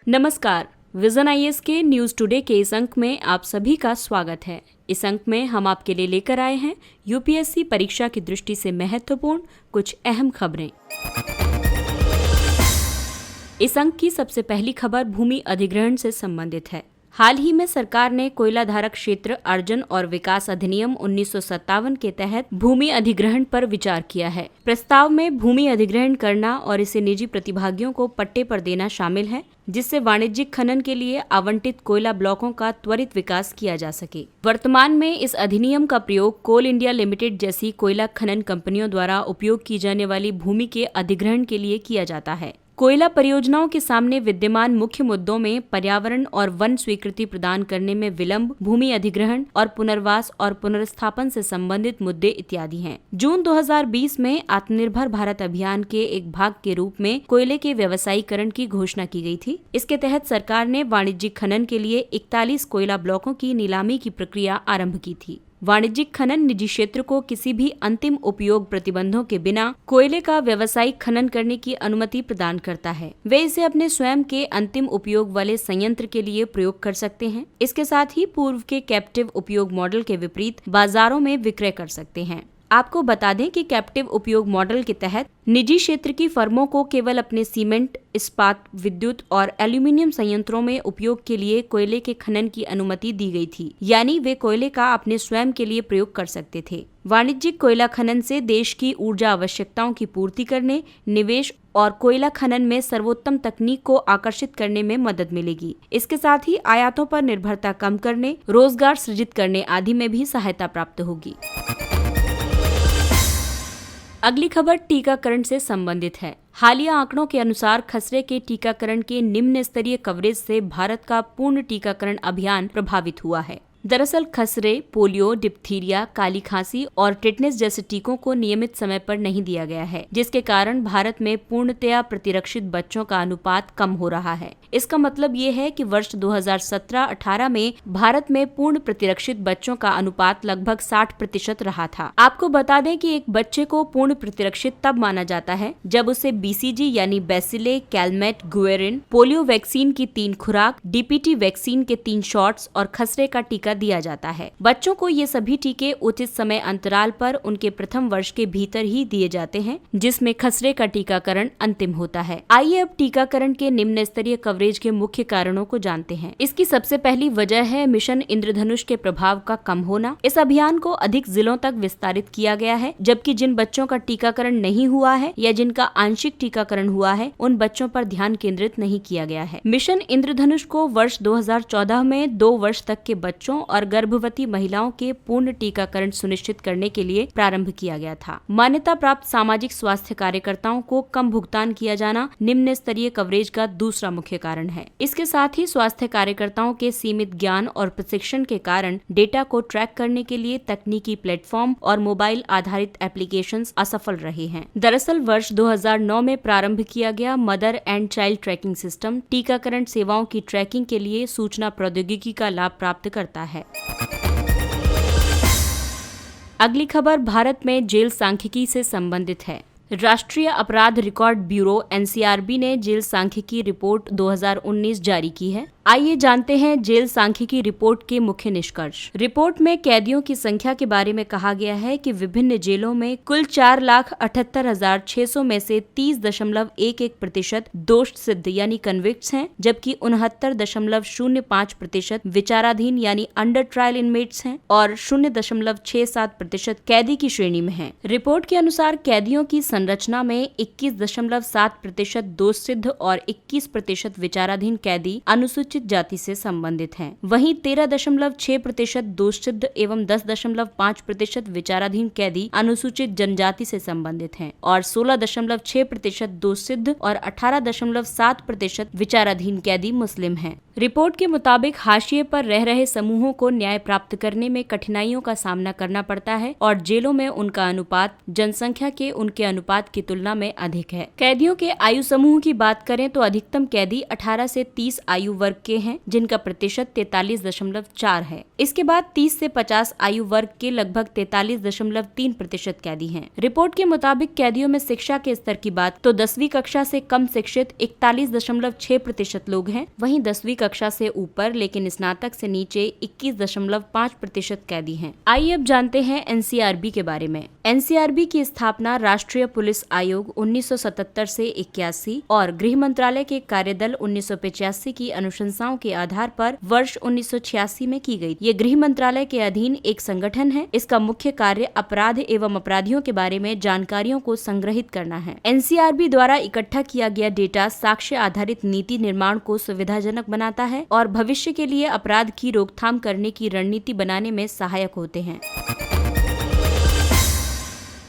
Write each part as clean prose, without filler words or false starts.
नमस्कार। Vision IAS के news today के इस अंक में आप सभी का स्वागत है। इस अंक में हम आपके लिए लेकर आए हैं यूपीएससी परीक्षा की दृष्टि से महत्वपूर्ण कुछ अहम खबरें। इस अंक की सबसे पहली खबर भूमि अधिग्रहण से संबंधित है। हाल ही में सरकार ने कोयला धारक क्षेत्र अर्जन और विकास अधिनियम 1957 के तहत भूमि अधिग्रहण पर विचार किया है। प्रस्ताव में भूमि अधिग्रहण करना और इसे निजी प्रतिभागियों को पट्टे पर देना शामिल है, जिससे वाणिज्यिक खनन के लिए आवंटित कोयला ब्लॉकों का त्वरित विकास किया जा सके। वर्तमान में इस अधिनियम का प्रयोग कोल इंडिया लिमिटेड जैसी कोयला खनन कंपनियों द्वारा उपयोग की जाने वाली भूमि के अधिग्रहण के लिए किया जाता है। कोयला परियोजनाओं के सामने विद्यमान मुख्य मुद्दों में पर्यावरण और वन स्वीकृति प्रदान करने में विलंब, भूमि अधिग्रहण और पुनर्वास और पुनर्स्थापन से संबंधित मुद्दे इत्यादि हैं। जून 2020 में आत्मनिर्भर भारत अभियान के एक भाग के रूप में कोयले के व्यवसायीकरण की घोषणा की गई थी। इसके तहत सरकार ने वाणिज्यिक खनन के लिए 41 कोयला ब्लॉकों की नीलामी की प्रक्रिया आरंभ की थी। वाणिज्यिक खनन निजी क्षेत्र को किसी भी अंतिम उपयोग प्रतिबंधों के बिना कोयले का व्यावसायिक खनन करने की अनुमति प्रदान करता है। वे इसे अपने स्वयं के अंतिम उपयोग वाले संयंत्र के लिए प्रयोग कर सकते हैं। इसके साथ ही पूर्व के कैप्टिव उपयोग मॉडल के विपरीत बाजारों में विक्रय कर सकते हैं। आपको बता दें कि कैप्टिव उपयोग मॉडल के तहत निजी क्षेत्र की फर्मों को केवल अपने सीमेंट, इस्पात, विद्युत और एल्यूमीनियम संयंत्रों में उपयोग के लिए कोयले के खनन की अनुमति दी गई थी, यानी वे कोयले का अपने स्वयं के लिए प्रयोग कर सकते थे। वाणिज्यिक कोयला खनन से देश की ऊर्जा आवश्यकताओं की पूर्ति करने, निवेश और कोयला खनन में सर्वोत्तम तकनीक को आकर्षित करने में मदद मिलेगी। इसके साथ ही आयातों पर निर्भरता कम करने, रोजगार सृजित करने आदि में भी सहायता प्राप्त होगी। अगली खबर टीकाकरण से संबंधित है। हालिया आंकड़ों के अनुसार खसरे के टीकाकरण के निम्न स्तरीय कवरेज से भारत का पूर्ण टीकाकरण अभियान प्रभावित हुआ है। दरअसल खसरे, पोलियो, डिप्थीरिया, काली खांसी और टेटनस जैसे टीकों को नियमित समय पर नहीं दिया गया है, जिसके कारण भारत में पूर्णतया प्रतिरक्षित बच्चों का अनुपात कम हो रहा है। इसका मतलब ये है कि वर्ष 2017-18 में भारत में पूर्ण प्रतिरक्षित बच्चों का अनुपात लगभग 60% रहा था। आपको बता दें कि एक बच्चे को पूर्ण प्रतिरक्षित तब माना जाता है जब उसे बीसीजी यानी बैसिले, कैलमेट, गुएरिन, पोलियो वैक्सीन की 3 खुराक, डीपीटी वैक्सीन के 3 शॉट्स और खसरे का टीका दिया जाता है। बच्चों को ये सभी टीके उचित समय अंतराल पर उनके प्रथम वर्ष के भीतर ही दिए जाते हैं, जिसमें खसरे का टीकाकरण अंतिम होता है। आइए अब टीकाकरण के निम्न स्तरीय कवरेज के मुख्य कारणों को जानते हैं। इसकी सबसे पहली वजह है मिशन इंद्रधनुष के प्रभाव का कम होना। इस अभियान को अधिक जिलों तक विस्तारित किया गया है, जबकि जिन बच्चों का टीकाकरण नहीं हुआ है या जिनका आंशिक टीकाकरण हुआ है, उन बच्चों पर ध्यान केंद्रित नहीं किया गया है। मिशन इंद्रधनुष को वर्ष 2014 में 2 वर्ष तक के बच्चों और गर्भवती महिलाओं के पूर्ण टीकाकरण सुनिश्चित करने के लिए प्रारंभ किया गया था। मान्यता प्राप्त सामाजिक स्वास्थ्य कार्यकर्ताओं को कम भुगतान किया जाना निम्न स्तरीय कवरेज का दूसरा मुख्य कारण है। इसके साथ ही स्वास्थ्य कार्यकर्ताओं के सीमित ज्ञान और प्रशिक्षण के कारण डेटा को ट्रैक करने के लिए तकनीकी प्लेटफॉर्म और मोबाइल आधारित एप्लीकेशंस असफल रहे हैं। दरअसल वर्ष 2009 में प्रारंभ किया गया mother and child tracking system टीकाकरण सेवाओं की ट्रैकिंग के लिए सूचना प्रौद्योगिकी का लाभ प्राप्त करता है। अगली खबर भारत में जेल सांख्यिकी से संबंधित है। राष्ट्रीय अपराध रिकॉर्ड ब्यूरो एनसीआरबी ने जेल सांख्यिकी रिपोर्ट 2019 जारी की है। आइए जानते हैं जेल सांख्यिकी रिपोर्ट के मुख्य निष्कर्ष। रिपोर्ट में कैदियों की संख्या के बारे में कहा गया है कि विभिन्न जेलों में कुल 4,78,600 में से 30.11% दोष सिद्ध यानी कन्विक्ट्स हैं, जबकि 69.05% विचाराधीन यानी अंडर ट्रायल इनमेट्स हैं और 0.67% कैदी की श्रेणी में हैं। रिपोर्ट के अनुसार कैदियों की संरचना में 21.7% दोष सिद्ध और 21% विचाराधीन कैदी अनुसूचित जाति से संबंधित हैं। वहीं 13.6% दोष सिद्ध एवं 10.5% विचाराधीन कैदी अनुसूचित जनजाति से संबंधित हैं और 16.6% दोष सिद्ध और 18.7% विचाराधीन कैदी मुस्लिम हैं। रिपोर्ट के मुताबिक हाशिए पर रह रहे समूहों को न्याय प्राप्त करने में कठिनाइयों का सामना करना पड़ता है और जेलों में उनका अनुपात जनसंख्या के उनके अनुपात की तुलना में अधिक है। कैदियों के आयु समूह की बात करें तो अधिकतम कैदी 18 से 30 आयु वर्ग के हैं, जिनका प्रतिशत 43.4 है। इसके बाद 30 से 50 आयु वर्ग के लगभग 43.3% कैदी हैं। रिपोर्ट के मुताबिक कैदियों में शिक्षा के स्तर की बात तो 10वीं कक्षा से कम शिक्षित 41.6% लोग हैं, वहीं 10वीं कक्षा से ऊपर लेकिन स्नातक से नीचे 21.5% कैदी हैं। आइए अब जानते हैं एनसीआरबी के बारे में। एनसीआरबी की स्थापना राष्ट्रीय पुलिस आयोग 1977 से 81 और गृह मंत्रालय के कार्यदल 1985 की अनुशंसाओं के आधार पर वर्ष 1986 में की गई। ये गृह मंत्रालय के अधीन एक संगठन है। इसका मुख्य कार्य अपराध एवं अपराधियों के बारे में जानकारियों को संग्रहित करना है। एनसीआरबी द्वारा इकट्ठा किया गया डेटा साक्ष्य आधारित नीति निर्माण को सुविधाजनक बनाता है और भविष्य के लिए अपराध की रोकथाम करने की रणनीति बनाने में सहायक होते हैं।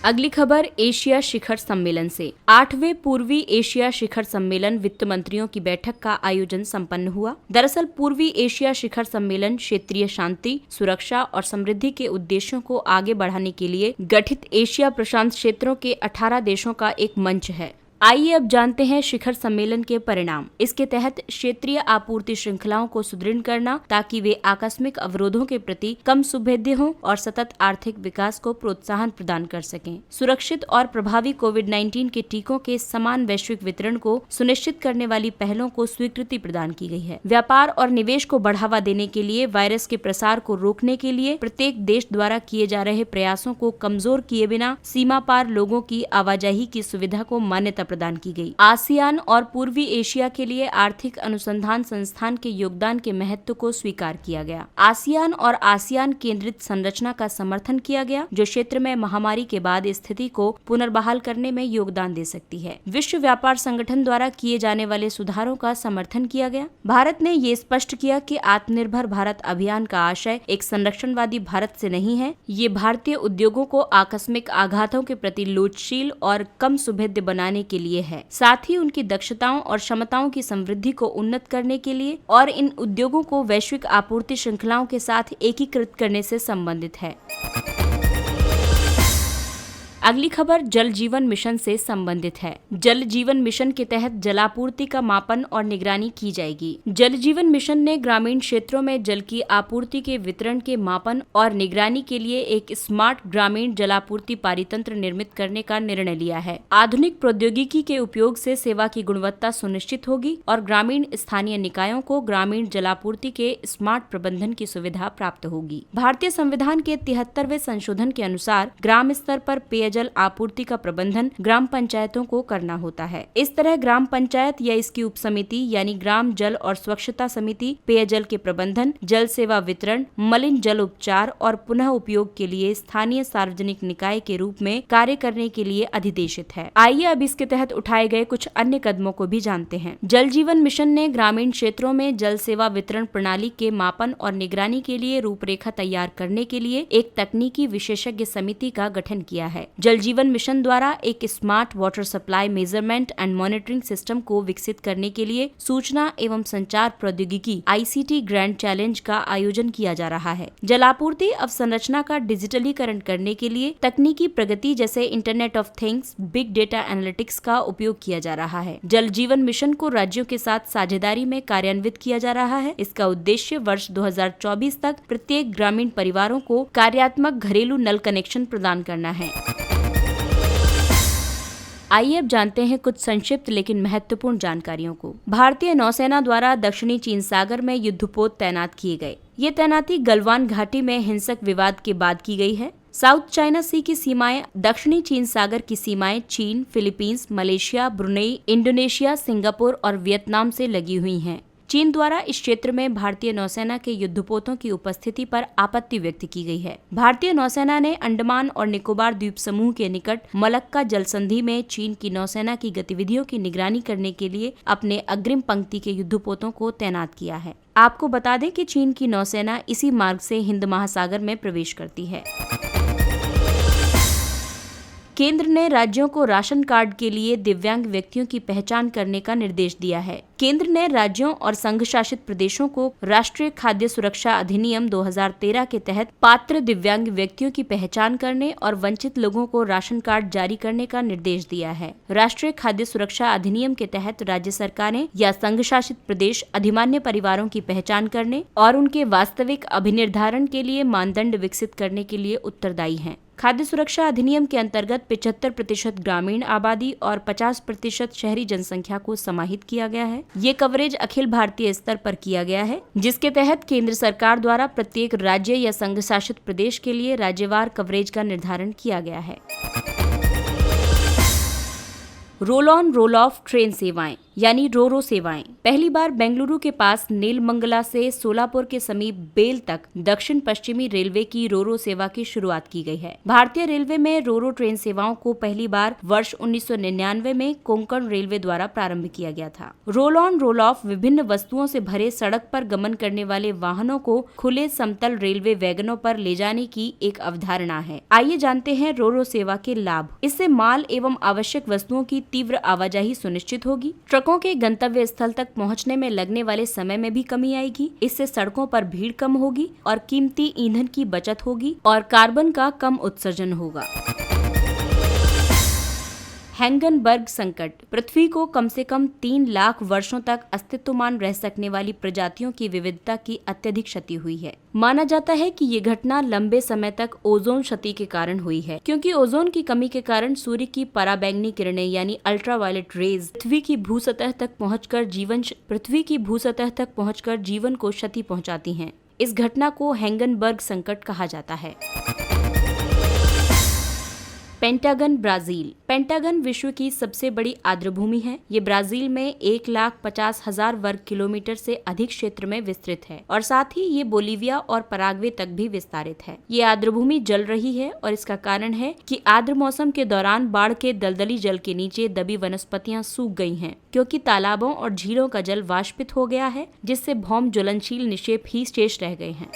अगली खबर एशिया शिखर सम्मेलन से। 8वें पूर्वी एशिया शिखर सम्मेलन वित्त मंत्रियों की बैठक का आयोजन संपन्न हुआ। दरअसल पूर्वी एशिया शिखर सम्मेलन क्षेत्रीय शांति, सुरक्षा और समृद्धि के उद्देश्यों को आगे बढ़ाने के लिए गठित एशिया प्रशांत क्षेत्रों के 18 देशों का एक मंच है। आइए अब जानते हैं शिखर सम्मेलन के परिणाम। इसके तहत क्षेत्रीय आपूर्ति श्रृंखलाओं को सुदृढ़ करना ताकि वे आकस्मिक अवरोधों के प्रति कम सुभेद्य हों और सतत आर्थिक विकास को प्रोत्साहन प्रदान कर सकें। सुरक्षित और प्रभावी कोविड-19 के टीकों के समान वैश्विक वितरण को सुनिश्चित करने वाली पहलों को स्वीकृति प्रदान की गई है। व्यापार और निवेश को बढ़ावा देने के लिए वायरस के प्रसार को रोकने के लिए प्रत्येक देश द्वारा किए जा रहे प्रयासों को कमजोर किए बिना सीमा पार लोगों की आवाजाही की सुविधा को मान्यता प्रदान की गई। आसियान और पूर्वी एशिया के लिए आर्थिक अनुसंधान संस्थान के योगदान के महत्व को स्वीकार किया गया। आसियान और आसियान केंद्रित संरचना का समर्थन किया गया, जो क्षेत्र में महामारी के बाद स्थिति को पुनर्बहाल करने में योगदान दे सकती है। विश्व व्यापार संगठन द्वारा किए जाने वाले सुधारों का समर्थन किया गया। भारत ने ये स्पष्ट किया कि आत्मनिर्भर भारत अभियान का आशय एक संरक्षणवादी भारत से नहीं है। ये भारतीय उद्योगों को आकस्मिक आघातों के प्रति लोचशील और कम सुभेद्य बनाने के लिए है, साथ ही उनकी दक्षताओं और क्षमताओं की समृद्धि को उन्नत करने के लिए और इन उद्योगों को वैश्विक आपूर्ति श्रृंखलाओं के साथ एकीकृत करने से संबंधित है। अगली खबर जल जीवन मिशन से संबंधित है। जल जीवन मिशन के तहत जलापूर्ति का मापन और निगरानी की जाएगी। जल जीवन मिशन ने ग्रामीण क्षेत्रों में जल की आपूर्ति के वितरण के मापन और निगरानी के लिए एक स्मार्ट ग्रामीण जलापूर्ति पारितंत्र निर्मित करने का निर्णय लिया है। आधुनिक प्रौद्योगिकी के उपयोग से सेवा की गुणवत्ता सुनिश्चित होगी और ग्रामीण स्थानीय निकायों को ग्रामीण जलापूर्ति के स्मार्ट प्रबंधन की सुविधा प्राप्त होगी। भारतीय संविधान के 73वें संशोधन के अनुसार ग्राम स्तर पर पेयजल आपूर्ति का प्रबंधन ग्राम पंचायतों को करना होता है। इस तरह ग्राम पंचायत या इसकी उप समिति यानी ग्राम जल और स्वच्छता समिति पेयजल के प्रबंधन, जल सेवा वितरण, मलिन जल उपचार और पुनः उपयोग के लिए स्थानीय सार्वजनिक निकाय के रूप में कार्य करने के लिए अधिदेशित है। आइए अब इसके तहत उठाए गए कुछ अन्य कदमों को भी जानते हैं। जल जीवन मिशन ने ग्रामीण क्षेत्रों में जल सेवा वितरण प्रणाली के मापन और निगरानी के लिए रूपरेखा तैयार करने के लिए एक तकनीकी विशेषज्ञ समिति का गठन किया है। जल जीवन मिशन द्वारा एक smart water supply measurement and monitoring system को विकसित करने के लिए सूचना एवं संचार प्रौद्योगिकी ICT ग्रैंड चैलेंज का आयोजन किया जा रहा है। जलापूर्ति अवसंरचना का डिजिटलीकरण करने के लिए तकनीकी प्रगति जैसे internet of things, big data analytics का उपयोग किया जा रहा है। जल जीवन मिशन को राज्यों के साथ साझेदारी में कार्यान्वित किया जा रहा है। इसका उद्देश्य वर्ष 2024 तक प्रत्येक ग्रामीण परिवारों को कार्यात्मक घरेलू नल कनेक्शन प्रदान करना है। आइए अब जानते हैं कुछ संक्षिप्त लेकिन महत्वपूर्ण जानकारियों को। भारतीय नौसेना द्वारा दक्षिणी चीन सागर में युद्धपोत तैनात किए गए। ये तैनाती गलवान घाटी में हिंसक विवाद के बाद की गई है। साउथ चाइना सी की सीमाएं, दक्षिणी चीन सागर की सीमाएं चीन, Philippines, Malaysia, Brunei, Indonesia, Singapore और वियतनाम से लगी हुई हैं। चीन द्वारा इस क्षेत्र में भारतीय नौसेना के युद्धपोतों की उपस्थिति पर आपत्ति व्यक्त की गई है। भारतीय नौसेना ने अंडमान और निकोबार द्वीप समूह के निकट मलक्का जल संधि में चीन की नौसेना की गतिविधियों की निगरानी करने के लिए अपने अग्रिम पंक्ति के युद्धपोतों को तैनात किया है। आपको बता दें कि चीन की नौसेना इसी मार्ग से हिंद महासागर में प्रवेश करती है। केंद्र ने राज्यों को राशन कार्ड के लिए दिव्यांग व्यक्तियों की पहचान करने का निर्देश दिया है। केंद्र ने राज्यों और संघ शासित प्रदेशों को राष्ट्रीय खाद्य सुरक्षा अधिनियम 2013 के तहत पात्र दिव्यांग व्यक्तियों की पहचान करने और वंचित लोगों को राशन कार्ड जारी करने का निर्देश दिया है। राष्ट्रीय खाद्य सुरक्षा अधिनियम के तहत राज्य सरकारें या संघ शासित प्रदेश अधिमान्य परिवारों की पहचान करने और उनके वास्तविक अभिनिर्धारण के लिए मानदंड विकसित करने के लिए उत्तरदायी हैं। खाद्य सुरक्षा अधिनियम के अंतर्गत 75% ग्रामीण आबादी और 50% शहरी जनसंख्या को समाहित किया गया है। ये कवरेज अखिल भारतीय स्तर पर किया गया है, जिसके तहत केंद्र सरकार द्वारा प्रत्येक राज्य या संघ शासित प्रदेश के लिए राज्यवार कवरेज का निर्धारण किया गया है। Roll on roll of train सेवाएं यानी रोरो सेवाएं पहली बार बेंगलुरु के पास नेलमंगला से सोलापुर के समीप बेल तक दक्षिण पश्चिमी रेलवे की रोरो सेवा की शुरुआत की गई है। भारतीय रेलवे में रोरो ट्रेन सेवाओं को पहली बार वर्ष 1999 में कोंकण रेलवे द्वारा प्रारंभ किया गया था। रोल ऑन रोल ऑफ विभिन्न वस्तुओं से भरे सड़क पर गमन करने वाले वाहनों को खुले समतल रेलवे वैगनों पर ले जाने की एक अवधारणा है। आइए जानते हैं रोरो सेवा के लाभ। इससे माल एवं आवश्यक वस्तुओं की तीव्र आवाजाही सुनिश्चित होगी। ट्रकों के गंतव्य स्थल तक पहुंचने में लगने वाले समय में भी कमी आएगी। इससे सड़कों पर भीड़ कम होगी और कीमती ईंधन की बचत होगी और कार्बन का कम उत्सर्जन होगा। हैंगनबर्ग संकट। पृथ्वी को कम से कम 3 लाख वर्षों तक अस्तित्वमान रह सकने वाली प्रजातियों की विविधता की अत्यधिक क्षति हुई है। माना जाता है कि ये घटना लंबे समय तक ओजोन क्षति के कारण हुई है, क्योंकि ओजोन की कमी के कारण सूर्य की पराबैंगनी किरणें यानी अल्ट्रावायलेट रेज पृथ्वी की भूसतह तक पहुंचकर जीवन को क्षति पहुंचाती हैं। इस घटना को हैंगनबर्ग संकट कहा जाता है। Pentagon Brazil. पेंटागन विश्व की सबसे बड़ी आर्द्रभूमि है। ये ब्राजील में 1,50,000 वर्ग किलोमीटर से अधिक क्षेत्र में विस्तृत है और साथ ही ये बोलीविया और पराग्वे तक भी विस्तारित है। ये आर्द्रभूमि जल रही है और इसका कारण है कि आर्द्र मौसम के दौरान बाढ़ के दलदली जल के नीचे दबी वनस्पतियां सूख गई हैं, क्योंकि तालाबों और झीलों का जल वाष्पित हो गया है, जिससे भौम ज्वलनशील निक्षेप ही शेष रह गए हैं।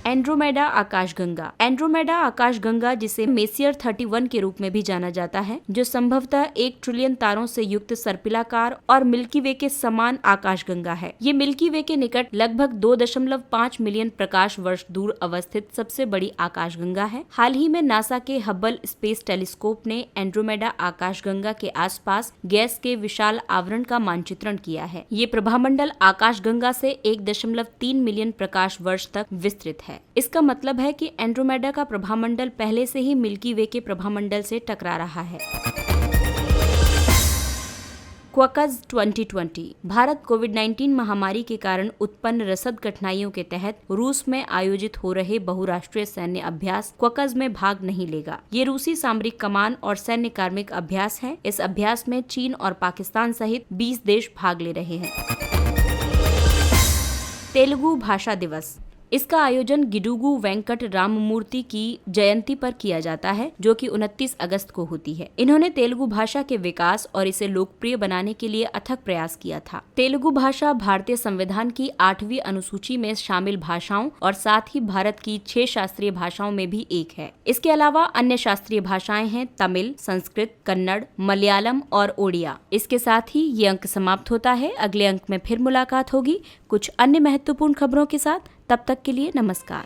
एंड्रोमेडा आकाशगंगा। एंड्रोमेडा आकाशगंगा, जिसे मेसियर 31 के रूप में भी जाना जाता है, जो संभवतः 1 ट्रिलियन तारों से युक्त सर्पिलाकार और मिल्की वे के समान आकाशगंगा है। ये मिल्की वे के निकट लगभग 2.5 मिलियन प्रकाश वर्ष दूर अवस्थित सबसे बड़ी आकाशगंगा है। हाल ही में नासा के हब्बल स्पेस टेलीस्कोप ने एंड्रोमेडा आकाशगंगा के आसपास गैस के विशाल आवरण का मानचित्रण किया है। ये प्रभामंडल आकाशगंगा से 1.3 मिलियन प्रकाश वर्ष तक विस्तृत है। इसका मतलब है कि एंड्रोमेडा का प्रभामंडल पहले से ही मिल्की वे के प्रभामंडल से टकरा रहा है। क्वकज 2020। भारत कोविड-19 महामारी के कारण उत्पन्न रसद कठिनाइयों के तहत रूस में आयोजित हो रहे बहुराष्ट्रीय सैन्य अभ्यास क्वकज में भाग नहीं लेगा। ये रूसी सामरिक कमान और सैन्य कार्मिक अभ्यास है। इस अभ्यास में चीन और पाकिस्तान सहित 20 देश भाग ले रहे हैं। तेलुगु भाषा दिवस। इसका आयोजन गिडुगु वेंकट राममूर्ति की जयंती पर किया जाता है, जो कि 29 अगस्त को होती है। इन्होंने तेलुगु भाषा के विकास और इसे लोकप्रिय बनाने के लिए अथक प्रयास किया था। तेलुगु भाषा भारतीय संविधान की 8वीं अनुसूची में शामिल भाषाओं और साथ ही भारत की 6 शास्त्रीय भाषाओं में भी एक है। इसके अलावा अन्य शास्त्रीय भाषाएं हैं तमिल, संस्कृत, कन्नड़, मलयालम और ओडिया। इसके साथ ही ये अंक समाप्त होता है। अगले अंक में फिर मुलाकात होगी कुछ अन्य महत्वपूर्ण खबरों के साथ। तब तक के लिए नमस्कार।